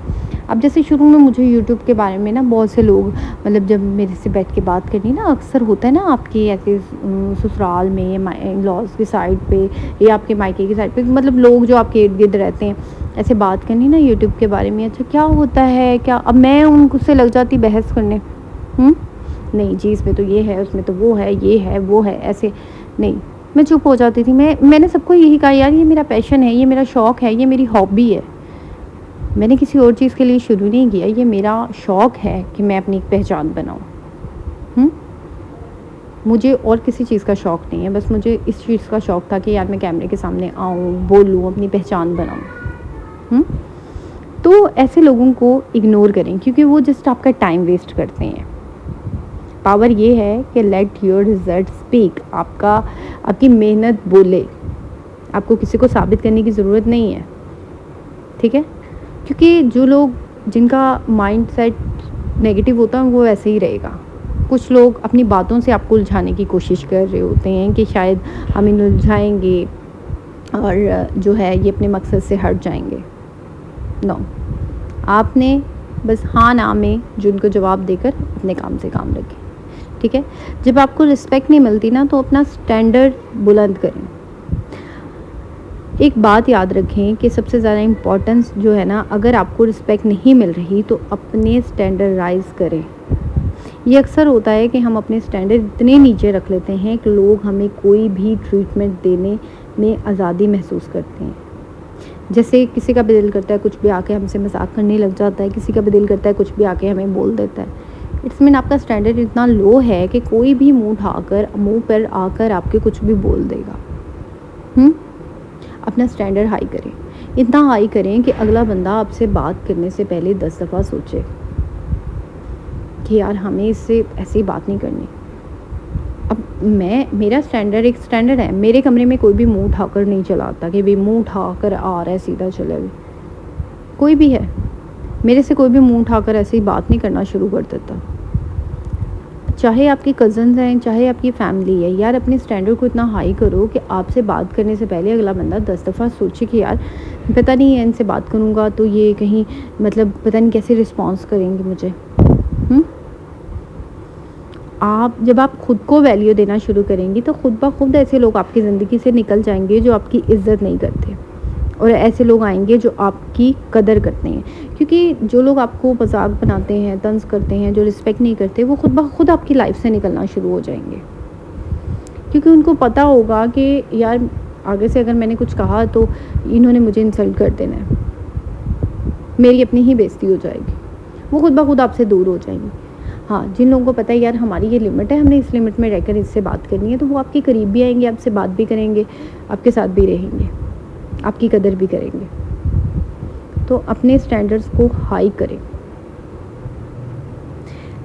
अब जैसे शुरू में मुझे यूट्यूब के बारे में ना बहुत से लोग मतलब जब मेरे से बैठ के बात करनी ना, अक्सर होता है ना आपके ऐसे ससुराल में, इन लॉज की साइड पे या आपके मायके की साइड पे, मतलब लोग जो आपके इर्द गिर्द रहते हैं, ऐसे बात करनी ना यूट्यूब के बारे में, अच्छा क्या होता है क्या। अब मैं उनसे लग जाती बहस करने, नहीं जी इसमें तो ये है, उसमें तो वो है, ये है वो है, ऐसे नहीं। मैं चुप हो जाती थी। मैंने सबको यही कहा यार ये मेरा पैशन है, ये मेरा शौक़ है, ये मेरी हॉबी है। मैंने किसी और चीज़ के लिए शुरू नहीं किया, ये मेरा शौक़ है कि मैं अपनी एक पहचान बनाऊँ। मुझे और किसी चीज़ का शौक़ नहीं है, बस मुझे इस चीज़ का शौक़ था कि यार मैं कैमरे के सामने आऊँ, बोलूँ, अपनी पहचान बनाऊँ। तो ऐसे लोगों को इग्नोर करें क्योंकि वो जस्ट आपका टाइम वेस्ट करते हैं। पावर ये है कि लेट योर रिजल्ट स्पीक, आपकी मेहनत बोले। आपको किसी को साबित करने की ज़रूरत नहीं है, ठीक है। क्योंकि जो लोग जिनका माइंड सेट नेगेटिव होता है वो ऐसे ही रहेगा, कुछ लोग अपनी बातों से आपको उलझाने की कोशिश कर रहे होते हैं कि शायद हम इन्हें उलझाएंगे और जो है ये अपने मकसद से हट जाएंगे। नो, आपने बस हाँ ना में जो उनको जवाब देकर अपने काम से काम रखें, ठीक है। जब आपको रिस्पेक्ट नहीं मिलती ना तो अपना स्टैंडर्ड बुलंद करें। एक बात याद रखें कि सबसे ज़्यादा इम्पोर्टेंस जो है ना, अगर आपको रिस्पेक्ट नहीं मिल रही तो अपने स्टैंडर्ड राइज़ करें। ये अक्सर होता है कि हम अपने स्टैंडर्ड इतने नीचे रख लेते हैं कि लोग हमें कोई भी ट्रीटमेंट देने में आज़ादी महसूस करते हैं। जैसे किसी का भी दिल करता है कुछ भी आके हमसे मजाक करने लग जाता है, किसी का भी दिल करता है कुछ भी आके हमें बोल देता है। इट्स मीन आपका स्टैंडर्ड इतना लो है कि कोई भी मुंह पर आकर आपके कुछ भी बोल देगा। अपना स्टैंडर्ड हाई करें, इतना हाई करें कि अगला बंदा आपसे बात करने से पहले 10 दफ़ा सोचे कि यार हमें इससे ऐसी बात नहीं करनी। अब मेरा स्टैंडर्ड एक स्टैंडर्ड है, मेरे कमरे में कोई भी मुंह उठाकर नहीं चलाता कि भाई मुंह उठाकर आ रहा है सीधा चले। कोई भी है, मेरे से कोई भी मुंह उठाकर ऐसी बात नहीं करना शुरू कर देता, चाहे आपके कज़न्स हैं चाहे आपकी फ़ैमिली है। यार अपने स्टैंडर्ड को इतना हाई करो कि आपसे बात करने से पहले अगला बंदा 10 दफ़ा सोचे कि यार पता नहीं है इनसे बात करूँगा तो ये कहीं मतलब पता नहीं कैसे रिस्पॉन्स करेंगे मुझे। जब आप खुद को वैल्यू देना शुरू करेंगी तो खुद ब खुद ऐसे लोग आपकी ज़िंदगी से निकल जाएंगे जो आपकी इज़्ज़त नहीं करते, और ऐसे लोग आएंगे जो आपकी कदर करते हैं। क्योंकि जो लोग आपको मजाक बनाते हैं, तंज करते हैं, जो रिस्पेक्ट नहीं करते, वो खुद ब खुद आपकी लाइफ से निकलना शुरू हो जाएंगे। क्योंकि उनको पता होगा कि यार आगे से अगर मैंने कुछ कहा तो इन्होंने मुझे इंसल्ट कर देना है, मेरी अपनी ही बेइज्जती हो जाएगी। वो खुद ब खुद आपसे दूर हो जाएंगे। हाँ, जिन लोगों को पता है यार हमारी ये लिमिट है, हमने इस लिमिट में रहकर इससे बात करनी है, तो वो आपके करीब भी आएंगे, आपसे बात भी करेंगे, आपके साथ भी रहेंगे, आपकी कदर भी करेंगे। तो अपने स्टैंडर्ड्स को हाई करें।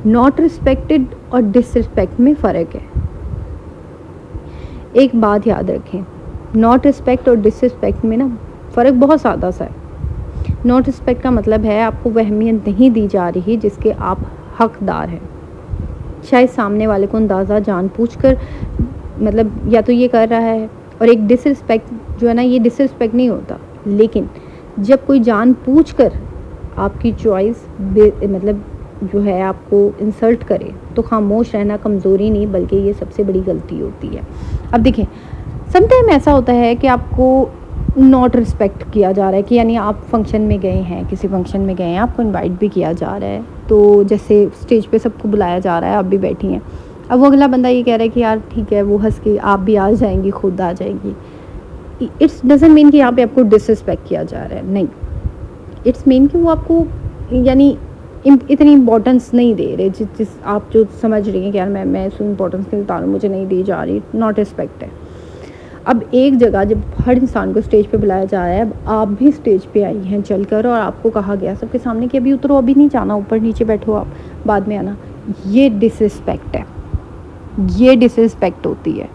नॉट रिस्पेक्टेड और डिसरिस्पेक्ट में फ़र्क है। एक बात याद रखें, नॉट रिस्पेक्ट और डिसरिस्पेक्ट में ना फ़र्क बहुत सादा सा है। नॉट रिस्पेक्ट का मतलब है आपको वह अहमियत नहीं दी जा रही जिसके आप हकदार हैं। शायद सामने वाले को अंदाज़ा जानबूझकर मतलब या तो ये कर रहा है। और एक डिसरिस्पेक्ट जो है ना, ये डिसरिस्पेक्ट नहीं होता, लेकिन जब कोई जानबूझकर आपकी चॉइस मतलब जो है आपको इंसल्ट करे तो खामोश रहना कमज़ोरी नहीं बल्कि ये सबसे बड़ी गलती होती है। अब देखें, समटाइम ऐसा होता है कि आपको नॉट रिस्पेक्ट किया जा रहा है, कि यानी आप फंक्शन में गए हैं, किसी फंक्शन में गए हैं, आपको इनवाइट भी किया जा रहा है, तो जैसे स्टेज पे सबको बुलाया जा रहा है, आप भी बैठी हैं। अब वो अगला बंदा ये कह रहा है कि यार ठीक है, वो हंस के आप भी आ जाएंगी, खुद आ जाएंगी। इट्स डजंट मीन कि यहाँ पे आपको डिसरिस्पेक्ट किया जा रहा है, नहीं। इट्स मीन कि वो आपको यानी इतनी इंपॉर्टेंस नहीं दे रहे, जिस आप जो समझ रही हैं कि यार मैं इसको इंपॉर्टेंस नहीं बता रहा हूँ, मुझे नहीं दी जा रही, नॉट रिस्पेक्ट है। अब एक जगह जब हर इंसान को स्टेज पे बुलाया जा रहा है, अब आप भी स्टेज पे आई हैं चलकर और आपको कहा गया सबके सामने कि अभी उतरो, अभी नहीं जाना, ऊपर नीचे बैठो, आप बाद में आना, ये डिसरिस्पेक्ट है, ये डिसरिस्पेक्ट होती है।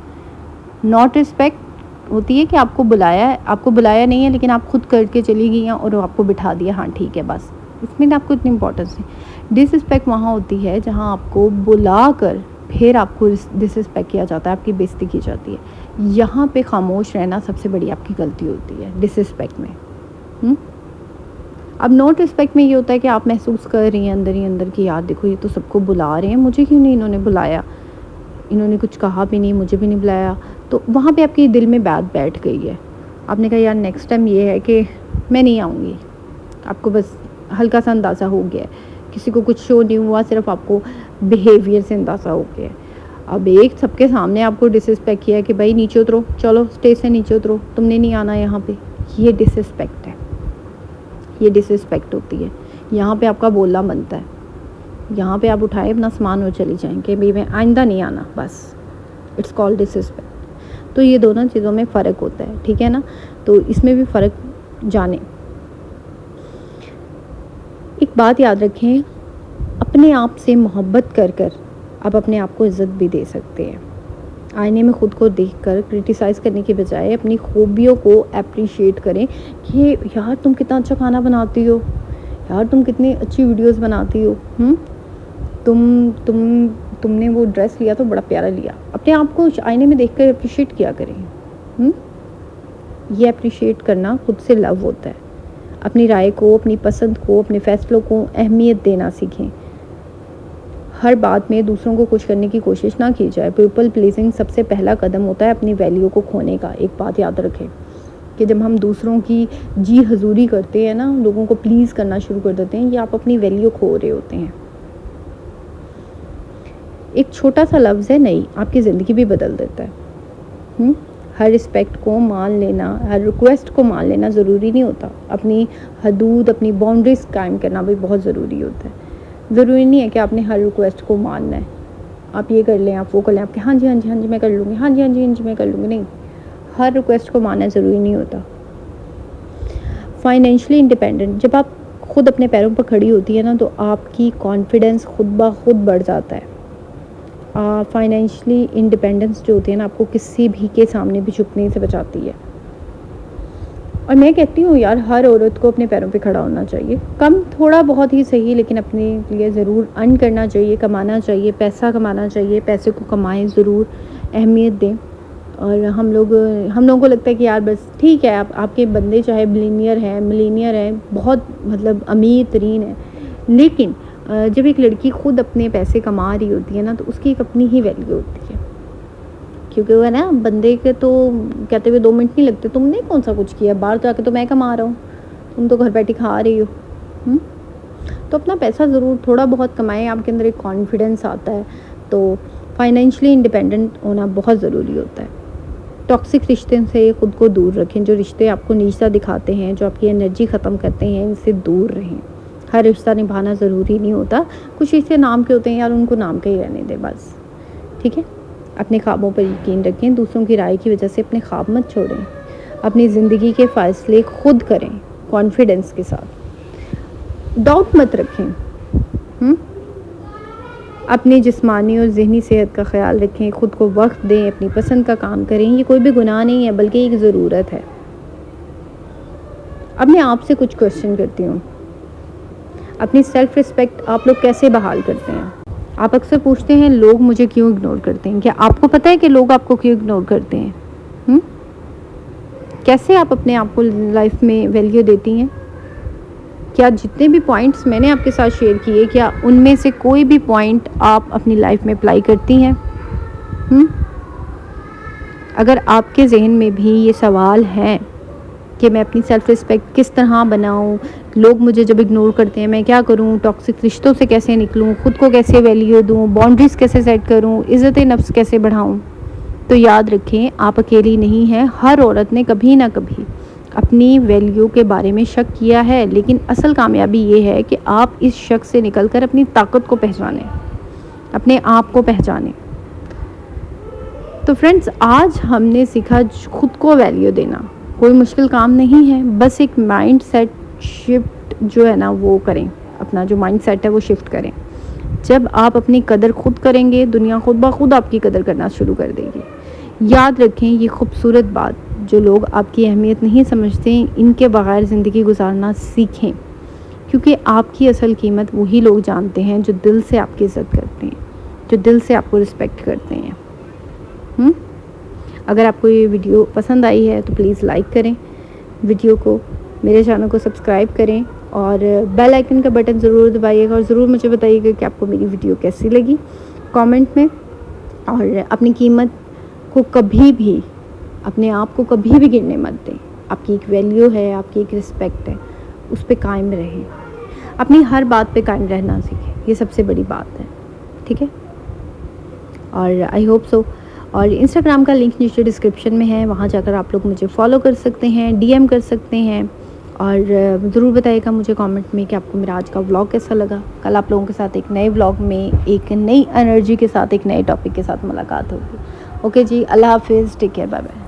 नॉट रिस्पेक्ट होती है कि आपको बुलाया नहीं है लेकिन आप खुद करके चली गई हैं और आपको बिठा दिया, हाँ ठीक है बस, इसमें आपको इतनी इंपॉर्टेंस नहीं। डिसरिस्पेक्ट वहाँ होती है जहाँ आपको बुला कर फिर आपको डिसरिस्पेक्ट किया जाता है, आपकी बेइज्जती की जाती है। यहाँ पे खामोश रहना सबसे बड़ी आपकी गलती होती है डिसरिस्पेक्ट में। अब नॉट रिस्पेक्ट में ये होता है कि आप महसूस कर रही हैं अंदर ही अंदर कि यार देखो ये तो सबको बुला रहे हैं, मुझे क्यों नहीं इन्होंने बुलाया, इन्होंने कुछ कहा भी नहीं, मुझे भी नहीं बुलाया। तो वहाँ पे आपके दिल में बात बैठ गई है, आपने कहा यार नेक्स्ट टाइम ये है कि मैं नहीं आऊँगी। आपको बस हल्का सा अंदाज़ा हो गया है, किसी को कुछ शो नहीं हुआ, सिर्फ आपको बिहेवियर से अंदाज़ा हो गया है। अब एक सबके सामने आपको डिसरिस्पेक्ट किया है कि भाई नीचे उतरो, चलो स्टेज से नीचे उतरो, तुमने नहीं आना यहाँ पे, ये डिसरिस्पेक्ट है, ये डिसरिस्पेक्ट होती है। यहाँ पे आपका बोलना बनता है, यहाँ पे आप उठाए अपना सामान और चली जाएँ कि भाई मैं आइंदा नहीं आना, बस इट्स कॉल्ड डिसरिस्पेक्ट। तो ये दोनों चीज़ों में फ़र्क होता है, ठीक है ना। तो इसमें भी फ़र्क जाने। एक बात याद रखें, अपने आप से मोहब्बत कर कर आप अपने आप को इज़्ज़त भी दे सकते हैं। आईने में ख़ुद को देखकर क्रिटिसाइज़ करने के बजाय अपनी खूबियों को अप्रिशिएट करें कि यार तुम कितना अच्छा खाना बनाती हो, यार तुम कितनी अच्छी वीडियोस बनाती हो, तुमने वो ड्रेस लिया तो बड़ा प्यारा लिया। अपने आप को आईने में देखकर अप्रिशिएट किया करें। ये अप्रिशिएट करना खुद से लव होता है। अपनी राय को, अपनी पसंद को, अपने फैसलों को अहमियत देना सीखें। हर बात में दूसरों को खुश करने की कोशिश ना की जाए। पीपल प्लीजिंग सबसे पहला कदम होता है अपनी वैल्यू को खोने का। एक बात याद रखें कि जब हम दूसरों की जी हजूरी करते हैं ना, लोगों को प्लीज़ करना शुरू कर देते हैं, ये आप अपनी वैल्यू खो रहे होते हैं। एक छोटा सा लफ्ज़ है नहीं, आपकी ज़िंदगी भी बदल देता है। हर रिस्पेक्ट को मान लेना, हर रिक्वेस्ट को मान लेना ज़रूरी नहीं होता। अपनी हदूद, अपनी बाउंड्रीज कायम करना भी बहुत ज़रूरी होता है। ज़रूरी नहीं है कि आपने हर रिक्वेस्ट को मानना है। आप ये कर लें, आप वो कर लें, आपके हाँ जी हाँ जी हाँ जी मैं कर लूँगी, हाँ जी हाँ जी हाँ जी मैं कर लूँगी, नहीं, हर रिक्वेस्ट को मानना ज़रूरी नहीं होता। फाइनेंशियली इंडिपेंडेंट, जब आप खुद अपने पैरों पर खड़ी होती है ना, तो आपकी कॉन्फिडेंस खुद ब खुद बढ़ जाता है। फाइनेंशियली इंडिपेंडेंस जो होती है ना, आपको किसी भी के सामने भी झुकने से बचाती है। और मैं कहती हूँ यार, हर औरत को अपने पैरों पे खड़ा होना चाहिए। कम थोड़ा बहुत ही सही, लेकिन अपने लिए ज़रूर अर्न करना चाहिए, कमाना चाहिए, पैसा कमाना चाहिए, पैसे को कमाएं ज़रूर, अहमियत दें। और हम लोगों को लगता है कि यार बस ठीक है, आपके बंदे चाहे बिलियनियर हैं, मिलीनियर हैं, बहुत मतलब अमीर तरीन है, लेकिन जब एक लड़की खुद अपने पैसे कमा रही होती है ना, तो उसकी एक अपनी ही वैल्यू होती है। क्योंकि वो है ना, बंदे के तो कहते हुए 2 मिनट नहीं लगते। तुमने कौन सा कुछ किया, बाहर तो आके तो मैं कमा रहा हूँ, तुम तो घर बैठी खा रही हो। तो अपना पैसा ज़रूर थोड़ा बहुत कमाएं, आपके अंदर एक कॉन्फिडेंस आता है। तो फाइनेंशियली इंडिपेंडेंट होना बहुत ज़रूरी होता है। टॉक्सिक रिश्ते से खुद को दूर रखें। जो रिश्ते आपको नीचा दिखाते हैं, जो आपकी एनर्जी ख़त्म करते हैं, इनसे दूर रहें। हर रिश्ता निभाना ज़रूरी नहीं होता। कुछ रिश्ते नाम के होते हैं यार, उनको नाम के ही रहने दें बस, ठीक है। अपने ख्वाबों पर यकीन रखें। दूसरों की राय की वजह से अपने ख्वाब मत छोड़ें। अपनी ज़िंदगी के फ़ैसले खुद करें कॉन्फिडेंस के साथ। डाउट मत रखें। अपनी जिस्मानी और ज़हनी सेहत का ख्याल रखें। खुद को वक्त दें, अपनी पसंद का काम करें। ये कोई भी गुनाह नहीं है, बल्कि एक ज़रूरत है। अब मैं आपसे कुछ क्वेश्चन करती हूँ। अपनी सेल्फ़ रिस्पेक्ट आप लोग कैसे बहाल करते हैं? आप अक्सर पूछते हैं लोग मुझे क्यों इग्नोर करते हैं। क्या आपको पता है कि लोग आपको क्यों इग्नोर करते हैं? कैसे आप अपने आप को लाइफ में वैल्यू देती हैं? क्या जितने भी पॉइंट्स मैंने आपके साथ शेयर किए, क्या उनमें से कोई भी पॉइंट आप अपनी लाइफ में अप्लाई करती हैं? अगर आपके जहन में भी ये सवाल है कि मैं अपनी सेल्फ़ रिस्पेक्ट किस तरह बनाऊं, लोग मुझे जब इग्नोर करते हैं मैं क्या करूं, टॉक्सिक रिश्तों से कैसे निकलूं, खुद को कैसे वैल्यू दूं, बाउंड्रीज़ कैसे सेट करूं, इज़्ज़त नफ्स कैसे बढ़ाऊं, तो याद रखें आप अकेली नहीं हैं। हर औरत ने कभी ना कभी अपनी वैल्यू के बारे में शक किया है, लेकिन असल कामयाबी ये है कि आप इस शक से निकलकर अपनी ताकत को पहचानें, अपने आप को पहचानें। तो फ्रेंड्स, आज हमने सीखा खुद को वैल्यू देना कोई मुश्किल काम नहीं है। बस एक माइंड सेट शिफ्ट जो है ना वो करें, अपना जो माइंड सेट है वो शिफ्ट करें। जब आप अपनी कदर खुद करेंगे, दुनिया खुद ब खुद आपकी कदर करना शुरू कर देगी। याद रखें ये खूबसूरत बात, जो लोग आपकी अहमियत नहीं समझते, इनके बगैर ज़िंदगी गुजारना सीखें, क्योंकि आपकी असल कीमत वही लोग जानते हैं जो दिल से आपकी इज़्ज़त करते हैं, जो दिल से आपको रिस्पेक्ट करते हैं। अगर आपको ये वीडियो पसंद आई है तो प्लीज़ लाइक करें वीडियो को, मेरे चैनल को सब्सक्राइब करें और बेल आइकन का बटन ज़रूर दबाइएगा। और ज़रूर मुझे बताइएगा कि आपको मेरी वीडियो कैसी लगी कमेंट में। और अपनी कीमत को कभी भी, अपने आप को कभी भी गिरने मत दें। आपकी एक वैल्यू है, आपकी एक रिस्पेक्ट है, उस पर कायम रहें। अपनी हर बात पे कायम रहना सीखें, ये सबसे बड़ी बात है, ठीक है। और आई होप सो। और इंस्टाग्राम का लिंक नीचे डिस्क्रिप्शन में है, वहाँ जाकर आप लोग मुझे फॉलो कर सकते हैं, डीएम कर सकते हैं। और ज़रूर बताइएगा मुझे कमेंट में कि आपको मेरा आज का व्लॉग कैसा लगा। कल आप लोगों के साथ एक नए व्लॉग में, एक नई एनर्जी के साथ, एक नए टॉपिक के साथ मुलाकात होगी। ओके जी, अल्लाह हाफिज़, टेक केयर, बाय बाय।